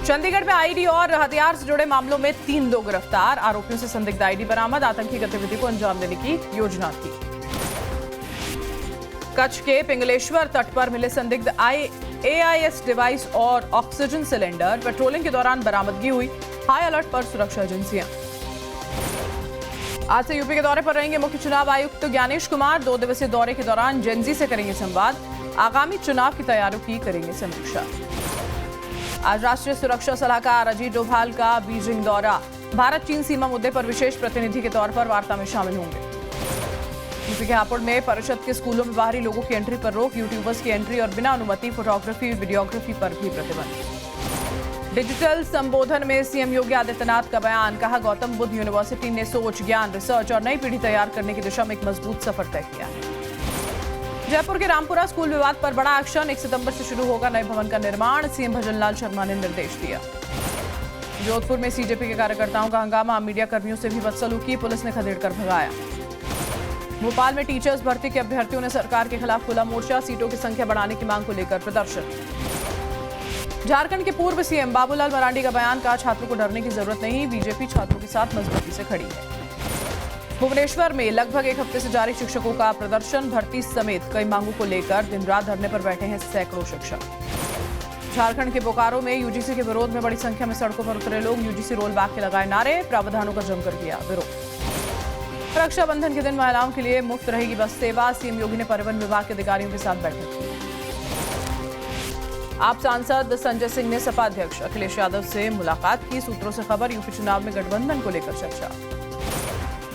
चंडीगढ़ में आईडी और हथियार से जुड़े मामलों में 3 लोग गिरफ्तार। आरोपियों से संदिग्ध आईडी बरामद। आतंकी गतिविधि को अंजाम देने की योजना थी। कच्छ के पिंगलेश्वर तट पर मिले संदिग्ध AIS डिवाइस और ऑक्सीजन सिलेंडर। पेट्रोलिंग के दौरान बरामदगी हुई। हाई अलर्ट पर सुरक्षा एजेंसियां। आज से यूपी के दौरे पर रहेंगे मुख्य चुनाव आयुक्त ज्ञानेश कुमार। 2 दिवसीय दौरे के दौरान जेनजी से करेंगे संवाद। आगामी चुनाव की तैयारियों की करेंगे समीक्षा। आज राष्ट्रीय सुरक्षा सलाहकार अजीत डोभाल का बीजिंग दौरा। भारत चीन सीमा मुद्दे पर विशेष प्रतिनिधि के तौर पर वार्ता में शामिल होंगे। यूपी के हापुड़ में परिषद के स्कूलों में बाहरी लोगों की एंट्री पर रोक। यूट्यूबर्स की एंट्री और बिना अनुमति फोटोग्राफी वीडियोग्राफी पर भी प्रतिबंध। डिजिटल संबोधन में सीएम योगी आदित्यनाथ का बयान। कहा, गौतम बुद्ध यूनिवर्सिटी ने सोच, ज्ञान, रिसर्च और नई पीढ़ी तैयार करने की दिशा में एक मजबूत सफर तय किया है। जयपुर के रामपुरा स्कूल विवाद पर बड़ा एक्शन। 1 सितंबर से शुरू होगा नए भवन का निर्माण। सीएम भजनलाल शर्मा ने निर्देश दिया। जोधपुर में सीजेपी के कार्यकर्ताओं का हंगामा। मीडिया कर्मियों से भी बदसलूकी। पुलिस ने खदेड़कर भगाया। भोपाल में टीचर्स भर्ती के अभ्यर्थियों ने सरकार के खिलाफ खुला मोर्चा। सीटों की संख्या बढ़ाने की मांग को लेकर प्रदर्शन। झारखंड के पूर्व सीएम बाबूलाल मरांडी का बयान। कहा, छात्रों को डरने की जरूरत नहीं। बीजेपी छात्रों के साथ मजबूती से खड़ी है। भुवनेश्वर में लगभग 1 हफ्ते से जारी शिक्षकों का प्रदर्शन। भर्ती समेत कई मांगों को लेकर दिन रात धरने पर बैठे हैं सैकड़ों शिक्षक। झारखंड के बोकारो में यूजीसी के विरोध में बड़ी संख्या में सड़कों पर उतरे लोग। यूजीसी रोल बैक के लगाए नारे। प्रावधानों का जमकर किया विरोध। रक्षाबंधन के दिन महिलाओं के लिए मुफ्त रहेगी बस सेवा। सीएम योगी ने परिवहन विभाग के अधिकारियों के साथ बैठक की। आप सांसद संजय सिंह ने सपा अध्यक्ष अखिलेश यादव से मुलाकात की। सूत्रों से खबर, यूपी चुनाव में गठबंधन को लेकर चर्चा।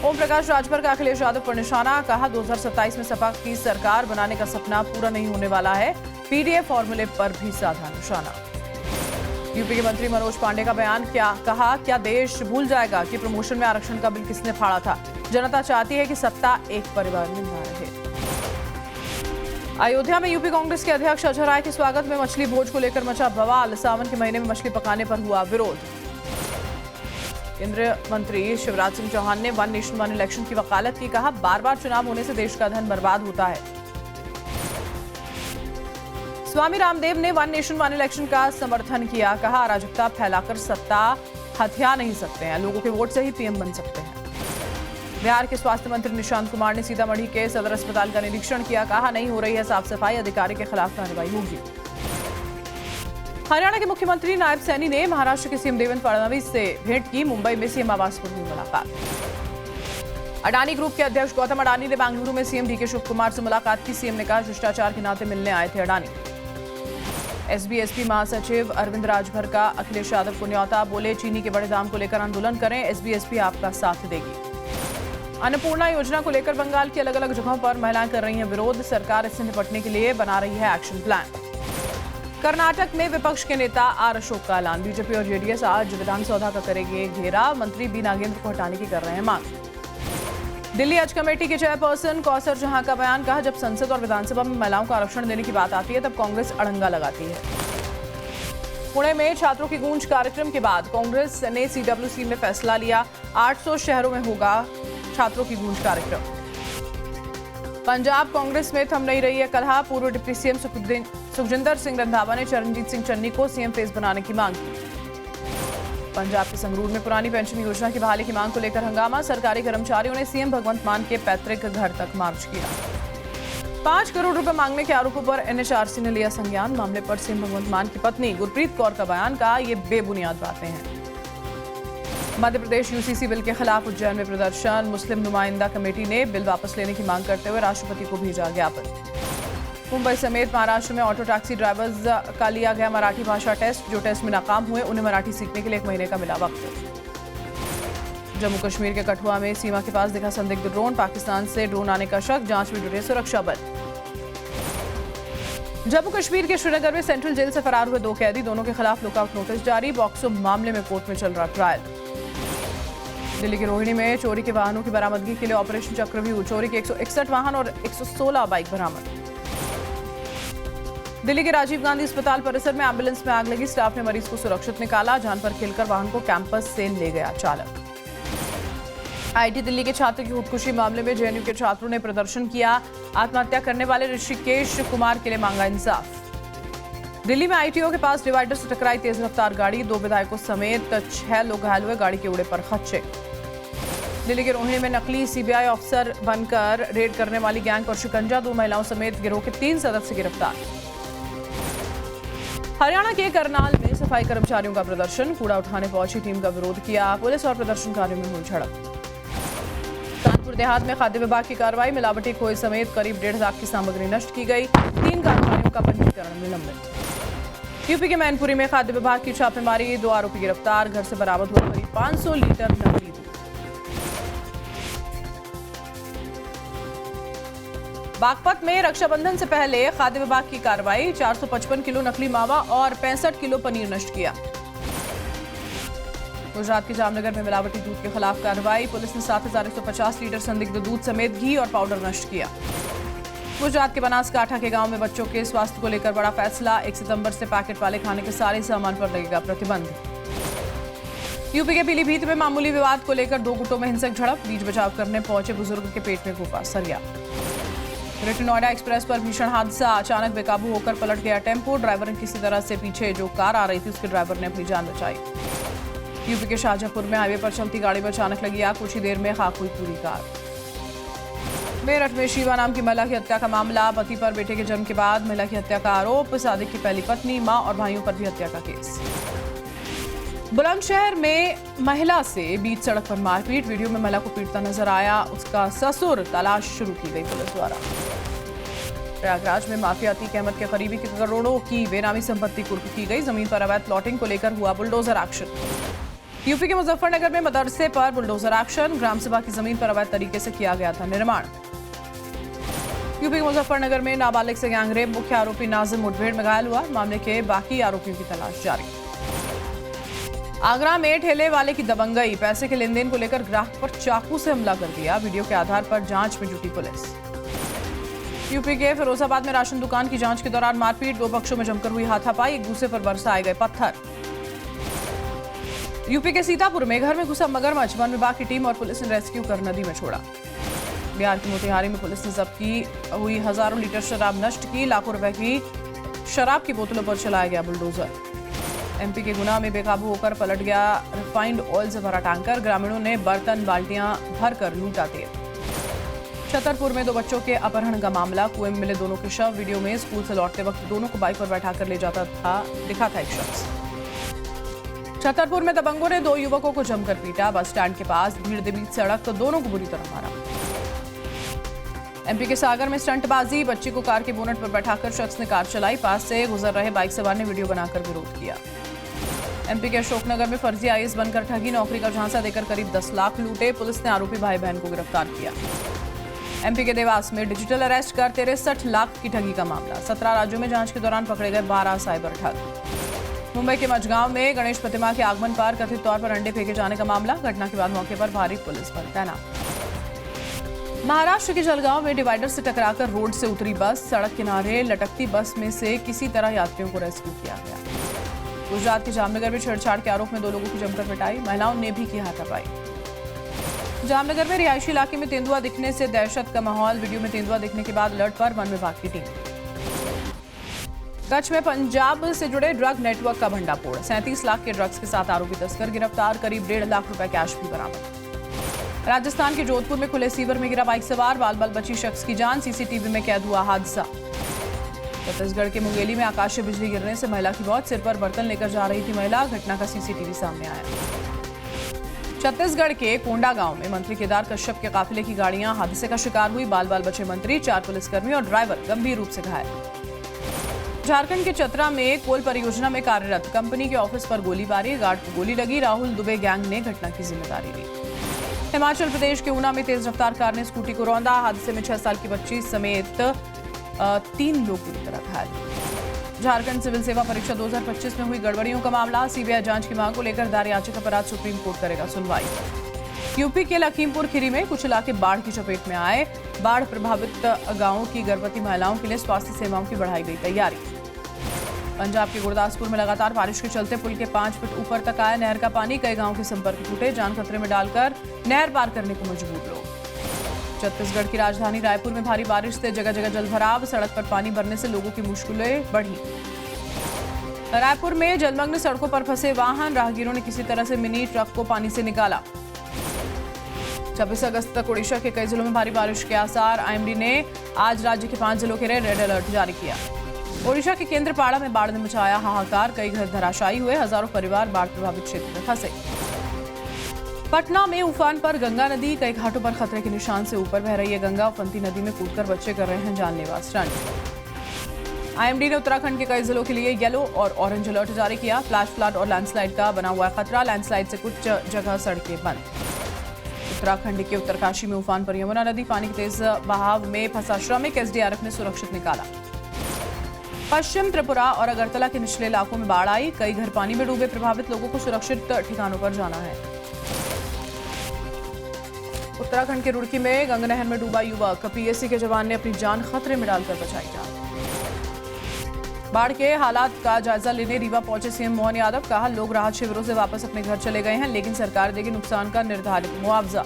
ओम प्रकाश राजभर का अखिलेश यादव पर निशाना। कहा, 2027 में सपा की सरकार बनाने का सपना पूरा नहीं होने वाला है। पीडीए फॉर्मूले पर भी साधा निशाना। यूपी के मंत्री मनोज पांडे का बयान। कहा, क्या देश भूल जाएगा कि प्रमोशन में आरक्षण का बिल किसने फाड़ा था? जनता चाहती है कि सत्ता एक परिवार में न रहे। अयोध्या में यूपी कांग्रेस के अध्यक्ष अजहर राय के स्वागत में मछली भोज को लेकर मचा बवाल। सावन के महीने में मछली पकाने पर हुआ विरोध। केंद्रीय मंत्री शिवराज सिंह चौहान ने 1 नेशन 1 इलेक्शन की वकालत की। कहा, बार-बार चुनाव होने से देश का धन बर्बाद होता है। स्वामी रामदेव ने 1 नेशन 1 इलेक्शन का समर्थन किया। कहा, अराजकता फैलाकर सत्ता हथिया नहीं सकते हैं। लोगों के वोट से ही पीएम बन सकते हैं। बिहार के स्वास्थ्य मंत्री निशांत कुमार ने सीतामढ़ी के सदर अस्पताल का निरीक्षण किया। कहा, नहीं हो रही है साफ सफाई, अधिकारी के खिलाफ कार्रवाई होगी। हरियाणा के मुख्यमंत्री नायब सैनी ने महाराष्ट्र के सीएम देवेंद्र फडणवीस से भेंट की। मुंबई में सीएम आवास पर हुई मुलाकात। अडानी ग्रुप के अध्यक्ष गौतम अडानी ने बेंगलुरु में सीएम डीके शिव कुमार से मुलाकात की। सीएम ने कहा, शिष्टाचार के नाते मिलने आए थे अडानी। एसबी-एसपी महासचिव अरविंद राजभर का अखिलेश यादव को न्यौता। बोले, चीनी के बड़े दाम को लेकर आंदोलन करें, एसबी-एसपी आपका साथ देगी। अन्नपूर्णा योजना को लेकर बंगाल की अलग अलग जगहों पर महिलाएं कर रही हैं विरोध। सरकार इससे निपटने के लिए बना रही है एक्शन प्लान। कर्नाटक में विपक्ष के नेता आर अशोक का ऐलान। बीजेपी और जेडीएस आज विधानसौधा का करेंगे घेरा। मंत्री बी नागेंद्र को हटाने की कर रहे हैं मांग। दिल्ली हज कमेटी के चेयरपर्सन कौसर जहां का बयान। कहा, जब संसद और विधानसभा में महिलाओं को आरक्षण देने की बात आती है तब कांग्रेस अड़ंगा लगाती है। पुणे में छात्रों की गूंज कार्यक्रम के बाद कांग्रेस ने सीडब्ल्यूसी में फैसला लिया। 800 शहरों में होगा छात्रों की गूंज कार्यक्रम। पंजाब कांग्रेस में थम नहीं रही है कलह। पूर्व डिप्टी सीएम सुखजिंदर सिंह रंधावा ने चरणजीत सिंह चन्नी को सीएम फेस बनाने की मांग की। पंजाब के संगरूर में पुरानी पेंशन योजना की बहाली की मांग को लेकर हंगामा। सरकारी कर्मचारियों ने सीएम भगवंत मान के पैतृक घर तक मार्च किया। 5 करोड़ रुपए मांगने के आरोपों पर एनएचआरसी ने लिया संज्ञान। मामले पर सीएम भगवंत मान की पत्नी गुरप्रीत कौर का बयान। कहा, ये बेबुनियाद बातें हैं। मध्य प्रदेश यूसीसी बिल के खिलाफ उज्जैन में प्रदर्शन। मुस्लिम नुमाइंदा कमेटी ने बिल वापस लेने की मांग करते हुए राष्ट्रपति को भेजा ज्ञापन। मुंबई समेत महाराष्ट्र में ऑटो टैक्सी ड्राइवर्स का लिया गया मराठी भाषा टेस्ट। जो टेस्ट में नाकाम हुए उन्हें मराठी सीखने के लिए 1 महीने का मिला वक्त। जम्मू कश्मीर के कठुआ में सीमा के पास दिखा संदिग्ध ड्रोन। पाकिस्तान से ड्रोन आने का शक। जांच में जुटे सुरक्षा बल। जम्मू कश्मीर के श्रीनगर में सेंट्रल जेल से फरार हुए 2 कैदी। दोनों के खिलाफ लुकआउट नोटिस जारी। बॉक्सो मामले में कोर्ट में चल रहा ट्रायल। दिल्ली के रोहिणी में चोरी के वाहनों की बरामदगी के लिए ऑपरेशन चक्रव्यूह। चोरी के 161 वाहन और 116 बाइक बरामद। दिल्ली के राजीव गांधी अस्पताल परिसर में एम्बुलेंस में आग लगी। स्टाफ ने मरीज को सुरक्षित निकाला। जान पर खेलकर वाहन को कैंपस से ले गया चालक। आईटी दिल्ली के छात्र की खुदकुशी मामले में जेएनयू के छात्रों ने प्रदर्शन किया। आत्महत्या करने वाले ऋषिकेश कुमार के लिए मांगा इंसाफ। दिल्ली में आईटीओ के पास डिवाइडर से टकराई तेज रफ्तार गाड़ी, 2 विधायकों समेत 6 लोग घायल हुए, गाड़ी के उड़े पर खदशे। दिल्ली के रोहिणी में नकली सीबीआई अफसर बनकर रेड करने वाली गैंग पर शिकंजा, 2 महिलाओं समेत गिरोह के 3 सदस्य गिरफ्तार। हरियाणा के करनाल में सफाई कर्मचारियों का प्रदर्शन, कूड़ा उठाने पहुंची टीम का विरोध किया, पुलिस और प्रदर्शनकारियों में हुई झड़प। कानपुर देहात में खाद्य विभाग की कार्रवाई, मिलावटी खोए समेत करीब 1.5 लाख की सामग्री नष्ट की गई, 3 कारोबारियों का पंजीकरण निलंबित। यूपी के मैनपुरी में खाद्य विभाग की छापेमारी, 2 आरोपी गिरफ्तार, घर से बरामद हुआ करीब 500 लीटर नकली दूध। बागपत में रक्षाबंधन से पहले खाद्य विभाग की कार्रवाई, 455 किलो नकली मावा और 65 किलो पनीर नष्ट किया। गुजरात के जामनगर में मिलावटी दूध के खिलाफ कार्रवाई, पुलिस ने 7150 लीटर संदिग्ध दूध समेत घी और पाउडर नष्ट किया। गुजरात के बनासकांठा के गांव में बच्चों के स्वास्थ्य को लेकर बड़ा फैसला, 1 सितंबर से पैकेट वाले खाने के सारे सामान पर लगेगा प्रतिबंध। यूपी के पीलीभीत में मामूली विवाद को लेकर 2 गुटों में हिंसक झड़प, बीच बचाव करने पहुंचे बुजुर्ग के पेट में घुसा सरिया। ग्रेटर नोएडा एक्सप्रेस पर भीषण हादसा, अचानक बेकाबू होकर पलट गया टेम्पो, ड्राइवर ने किसी तरह से पीछे जो कार आ रही थी उसके ड्राइवर ने अपनी जान बचाई। यूपी के शाहजहांपुर में हाईवे पर चलती गाड़ी में अचानक लगी आग, कुछ ही देर में खाक हुई पूरी कार। मेरठ में शिवा नाम की महिला की हत्या का मामला, पति पर बेटे के जन्म के बाद महिला की हत्या का आरोप, सादिक की पहली पत्नी, मां और भाइयों पर भी हत्या का केस। बुलंदशहर में महिला से बीच सड़क पर मारपीट, वीडियो में महिला को पीटता नजर आया उसका ससुर, तलाश शुरू की गई पुलिस द्वारा। प्रयागराज में माफिया अतीक अहमद के करीबी की करोड़ों की बेनामी संपत्ति कुर्क की गई, जमीन पर अवैध प्लॉटिंग को लेकर हुआ बुलडोजर एक्शन। यूपी के मुजफ्फरनगर में मदरसे पर बुलडोजर एक्शन, ग्राम सभा की जमीन पर अवैध तरीके से किया गया था निर्माण। यूपी के मुजफ्फरनगर में नाबालिग से गैंगरेप, मुख्य आरोपी नाजिम मुठभेड़ में घायल हुआ, मामले के बाकी आरोपियों की तलाश जारी। आगरा में ठेले वाले की दबंगई, पैसे के लेन देन को लेकर ग्राहक पर चाकू से हमला कर दिया, वीडियो के आधार पर जांच में जुटी पुलिस। यूपी के फिरोजाबाद में राशन दुकान की जांच के दौरान मारपीट, 2 पक्षों में जमकर हुई हाथापाई, एक दूसरे पर बरसाए गए पत्थर। यूपी के सीतापुर में घर में घुसा मगरमच्छ, वन विभाग की टीम और पुलिस ने रेस्क्यू कर नदी में छोड़ा। बिहार के मोतिहारी में पुलिस ने जब्त की हुई हजारों लीटर शराब नष्ट की, लाखों रुपए की शराब की बोतलों पर चलाया गया बुलडोजर। एमपी के गुना में बेकाबू होकर पलट गया रिफाइंड ऑयल से भरा टैंकर, ग्रामीणों ने बर्तन बाल्टियां भरकर लूटा तेल। छतरपुर में 2 बच्चों के अपहरण का मामला, कुएं में मिले दोनों के शव, वीडियो में स्कूल से लौटते वक्त दोनों को बाइक पर बैठाकर ले जाता दिखा था एक शख्स। छतरपुर में दबंगों ने 2 युवकों को जमकर पीटा, बस स्टैंड के पास भीड़ के बीच सड़क तो दोनों को बुरी तरह मारा। एमपी के सागर में स्टंटबाजी, बच्ची को कार के बोनट पर बैठाकर शख्स ने कार चलाई, पास से गुजर रहे बाइक सवार ने वीडियो बनाकर विरोध किया। एमपी के अशोकनगर में फर्जी आईएएस बनकर ठगी, नौकरी का झांसा देकर करीब 10 लाख लूटे, पुलिस ने आरोपी भाई बहन को गिरफ्तार किया। एमपी के देवास में डिजिटल अरेस्ट कर 63 लाख की ठगी का मामला, 17 राज्यों में जांच के दौरान पकड़े गए 12 साइबर ठग। मुंबई के मझगांव में गणेश प्रतिमा के आगमन पर कथित तौर पर अंडे फेंके जाने का मामला, घटना के बाद मौके पर भारी पुलिस बल तैनात। महाराष्ट्र के जलगांव में डिवाइडर से टकराकर रोड से उतरी बस, सड़क किनारे लटकती बस में से किसी तरह यात्रियों को रेस्क्यू किया गया। गुजरात के जामनगर में छेड़छाड़ के आरोप में 2 लोगों की जमकर पिटाई, महिलाओं ने भी की हाथापाई। जामनगर में रिहायशी इलाके में तेंदुआ दिखने से दहशत का माहौल, वीडियो में तेंदुआ दिखने के बाद अलर्ट पर वन विभाग की टीम। कच्छ में पंजाब से जुड़े ड्रग नेटवर्क का भंडाफोड़, 37 लाख के ड्रग्स के साथ आरोपी तस्कर गिरफ्तार, करीब 1.5 लाख रुपए कैश भी बरामद। राजस्थान के जोधपुर में खुले सीवर में गिरा बाइक सवार, बाल बची शख्स की जान, सीसीटीवी में कैद हुआ हादसा। छत्तीसगढ़ के मुंगेली में आकाशीय बिजली गिरने से महिला की मौत, सिर पर बर्तन लेकर जा रही थी महिला, घटना का सीसीटीवी सामने आया। छत्तीसगढ़ के कोंडा गांव में मंत्री केदार कश्यप के काफिले की गाड़ियां हादसे का शिकार हुई, बाल बचे मंत्री, 4 पुलिसकर्मी और ड्राइवर गंभीर रूप से घायल। झारखंड के चतरा में कोल परियोजना में कार्यरत कंपनी के ऑफिस पर गोलीबारी, गार्ड को गोली लगी, राहुल दुबे गैंग ने घटना की जिम्मेदारी ली। हिमाचल प्रदेश के ऊना में तेज रफ्तार कार ने स्कूटी को रौंदा, हादसे में 6 साल की बच्ची समेत 3 लोग बुरी तरह घायल। झारखंड सिविल सेवा परीक्षा 2025 में हुई गड़बड़ियों का मामला, सीबीआई जांच की मांग को लेकर दायर याचिका पर आज सुप्रीम कोर्ट करेगा सुनवाई। यूपी के लखीमपुर खीरी में कुछ इलाके बाढ़ की चपेट में आए, बाढ़ प्रभावित गांवों की गर्भवती महिलाओं के लिए स्वास्थ्य सेवाओं की बढ़ाई गई तैयारी। पंजाब के गुरदासपुर में लगातार बारिश के चलते पुल के 5 फीट ऊपर तक आया नहर का पानी, कई गांवों के संपर्क टूटे, जान खतरे में डालकर नहर पार करने को मजबूर लोग। छत्तीसगढ़ की राजधानी रायपुर में भारी बारिश से जगह जगह जलभराव, सड़क पर पानी भरने से लोगों की मुश्किलें बढ़ी। रायपुर में जलमग्न सड़कों पर फंसे वाहन, राहगीरों ने किसी तरह से मिनी ट्रक को पानी से निकाला। 26 अगस्त तक ओडिशा के कई जिलों में भारी बारिश के आसार। आईएमडी ने आज राज्य के 5 जिलों के लिए रेड अलर्ट जारी किया। ओडिशा के केंद्रपाड़ा में बाढ़ ने मचाया हाहाकार, कई घर धराशायी हुए, हजारों परिवार बाढ़ प्रभावित क्षेत्र में फंसे। पटना में उफान पर गंगा नदी, कई घाटों पर खतरे के निशान से ऊपर बह रही है गंगा। उफनती नदी में कूदकर बच्चे कर रहे हैं जानलेवा स्टंट। आईएमडी ने उत्तराखंड के कई जिलों के लिए येलो और ऑरेंज अलर्ट जारी किया। फ्लैश फ्लड और लैंडस्लाइड का बना हुआ है खतरा, लैंडस्लाइड से कुछ जगह सड़कें बंद। उत्तराखंड के उत्तरकाशी में उफान पर यमुना नदी, पानी के तेज बहाव में फंसा श्रमिक एसडीआरएफ ने सुरक्षित निकाला। पश्चिम त्रिपुरा और अगरतला के निचले इलाकों में बाढ़ आई, कई घर पानी में डूबे, प्रभावित लोगों को सुरक्षित ठिकानों पर जाना है। उत्तराखंड के रुड़की में गंगा नहर में डूबा युवक, पीएससी के जवान ने अपनी जान खतरे में डालकर बचाई जान। बाढ़ के हालात का जायजा लेने रीवा पहुंचे सीएम मोहन यादव, कहा लोग राहत शिविरों से वापस अपने घर चले गए हैं, लेकिन सरकार देगी नुकसान का निर्धारित मुआवजा।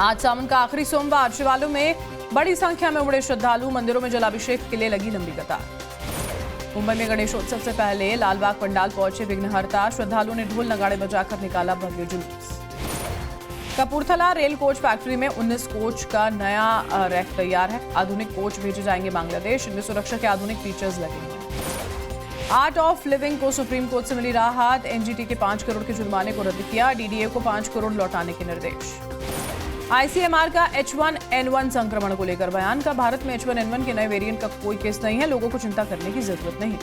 आज सावन का आखिरी सोमवार, शिवालयों में बड़ी संख्या में उमड़े श्रद्धालु, मंदिरों में जलाभिषेक के लिए लगी लंबी कतार। मुंबई में गणेशोत्सव से पहले लालबाग पंडाल पहुंचे विघ्नहर्ता, श्रद्धालुओं ने ढोल नगाड़े बजाकर निकाला भव्य जुलूस। कपूरथला रेल कोच फैक्ट्री में 19 कोच का नया रैक तैयार है। आधुनिक कोच भेजे जाएंगे बांग्लादेश, इनमें सुरक्षा के आधुनिक फीचर्स लगे हैं। आर्ट ऑफ लिविंग को सुप्रीम कोर्ट से मिली राहत, एनजीटी के 5 करोड़ के जुर्माने को रद्द किया, डीडीए को 5 करोड़ लौटाने के निर्देश। आईसीएमआर का H1N1 संक्रमण को लेकर बयान, का भारत में H1N1 के नए वेरिएंट का कोई केस नहीं है, लोगों को चिंता करने की जरूरत नहीं।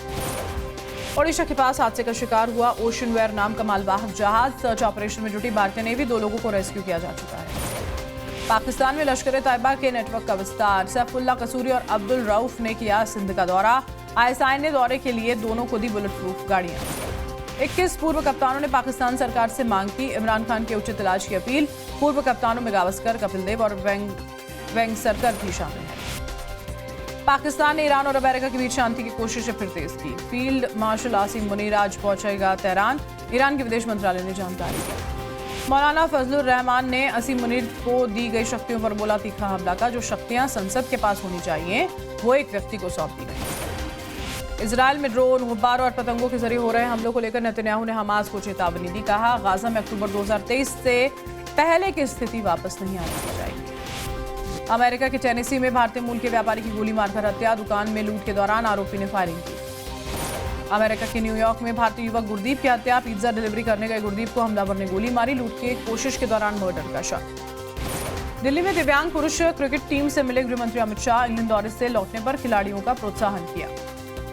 ओडिशा के पास हादसे का शिकार हुआ ओशन वेयर नाम का मालवाहक जहाज, सर्च ऑपरेशन में जुटी भारतीय नेवी, 2 लोगों को रेस्क्यू किया जा चुका है। पाकिस्तान में लश्कर तैयबा के नेटवर्क का विस्तार, सैफुल्ला कसूरी और अब्दुल रऊफ ने किया सिंध का दौरा, आईएसआई ने दौरे के लिए दोनों को दी बुलेट प्रूफ गाड़ियां। 21 पूर्व कप्तानों ने पाकिस्तान सरकार से मांग की इमरान खान के उचित इलाज की अपील। पूर्व कप्तानों में गावस्कर, कपिल देव और वेंगसरकर भी शामिल हैं। पाकिस्तान ने ईरान और अमेरिका के बीच शांति की कोशिशें फिर तेज की। फील्ड मार्शल आसिम मुनीर आज पहुंचेगा तेहरान, ईरान के विदेश मंत्रालय ने जानकारी दी। मौलाना फजलुर रहमान ने असीम मुनीर को दी गई शक्तियों पर बोला तीखा हमला का, जो शक्तियां संसद के पास होनी चाहिए वो एक व्यक्ति को सौंप दी गई। इजरायल में ड्रोन, गुब्बारों और पतंगों के जरिए हो रहे हमलों को लेकर नेतन्याहू ने हमास को चेतावनी दी, कहा गाजा में अक्टूबर 2023 से पहले की स्थिति वापस नहीं आनी चाहिए। अमेरिका के टेनेसी में भारतीय मूल के व्यापारी की गोली मारकर हत्या, दुकान में लूट के दौरान आरोपी ने फायरिंग की। अमेरिका के न्यूयॉर्क में भारतीय युवक गुरदीप की हत्या, पिज्जा डिलीवरी करने गए गुरदीप को हमलावर ने गोली मारी, लूट की कोशिश के दौरान मर्डर का शक। दिल्ली में दिव्यांग पुरुष क्रिकेट टीम से मिले गृह मंत्री अमित शाह, इंग्लैंड दौरे से लौटने पर खिलाड़ियों का प्रोत्साहन किया।